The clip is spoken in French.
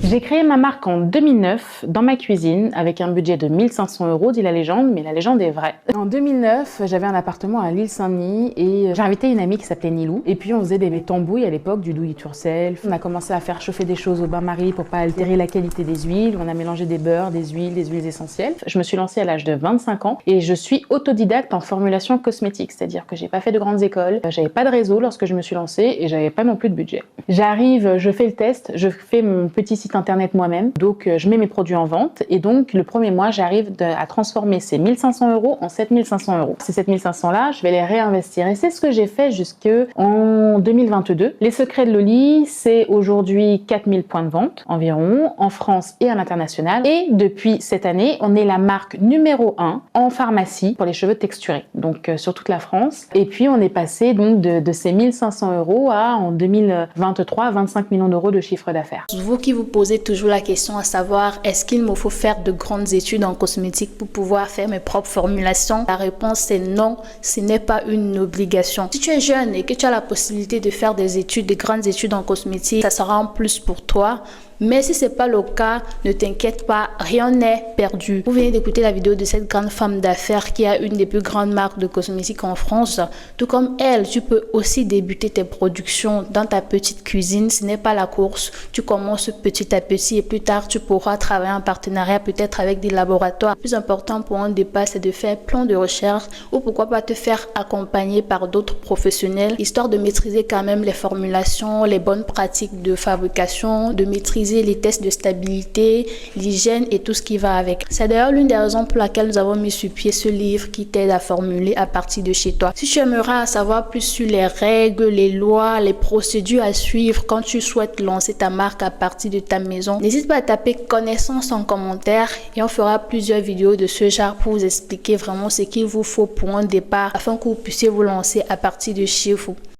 J'ai créé ma marque en 2009 dans ma cuisine avec un budget de 1500 €, dit la légende, mais la légende est vraie. En 2009, j'avais un appartement à l'île Saint-Denis et j'ai invité une amie qui s'appelait Nilou. Et puis on faisait des tambouilles à l'époque, du do it yourself. On a commencé à faire chauffer des choses au bain-marie pour pas altérer la qualité des huiles. On a mélangé des beurres, des huiles essentielles. Je me suis lancée à l'âge de 25 ans et je suis autodidacte en formulation cosmétique, c'est-à-dire que j'ai pas fait de grandes écoles, j'avais pas de réseau lorsque je me suis lancée et j'avais pas non plus de budget. J'arrive, je fais le test, je fais mon petit site internet moi-même, donc je mets mes produits en vente et donc le premier mois j'arrive à transformer ces 1500 € en 7500 €. Ces 7500 là, je vais les réinvestir et c'est ce que j'ai fait jusqu'en 2022. Les secrets de Loli, c'est aujourd'hui 4000 points de vente environ en France et à l'international et depuis cette année, on est la marque numéro 1 en pharmacie pour les cheveux texturés, donc sur toute la France. Et puis on est passé donc de ces 1500 € à en 2023 25 millions d'euros de chiffre d'affaires. Vous qui vous posez toujours la question à savoir est-ce qu'il me faut faire de grandes études en cosmétique pour pouvoir faire mes propres formulations? La réponse est non, ce n'est pas une obligation. Si tu es jeune et que tu as la possibilité de faire des grandes études en cosmétique, ça sera un plus pour toi. Mais si ce n'est pas le cas, ne t'inquiète pas, rien n'est perdu. Vous venez d'écouter la vidéo de cette grande femme d'affaires qui a une des plus grandes marques de cosmétiques en France. Tout comme elle, tu peux aussi débuter tes productions dans ta petite cuisine. Ce n'est pas la course, tu commences petit à petit et plus tard, tu pourras travailler en partenariat peut-être avec des laboratoires. Le plus important pour un départ, c'est de faire plein de recherches ou pourquoi pas te faire accompagner par d'autres professionnels, histoire de maîtriser quand même les formulations, les bonnes pratiques de fabrication, de maîtriser les tests de stabilité, l'hygiène et tout ce qui va avec. C'est d'ailleurs l'une des raisons pour laquelle nous avons mis sur pied ce livre qui t'aide à formuler à partir de chez toi. Si tu aimerais en savoir plus sur les règles, les lois, les procédures à suivre quand tu souhaites lancer ta marque à partir de ta maison, n'hésite pas à taper connaissance en commentaire et on fera plusieurs vidéos de ce genre pour vous expliquer vraiment ce qu'il vous faut pour un départ afin que vous puissiez vous lancer à partir de chez vous.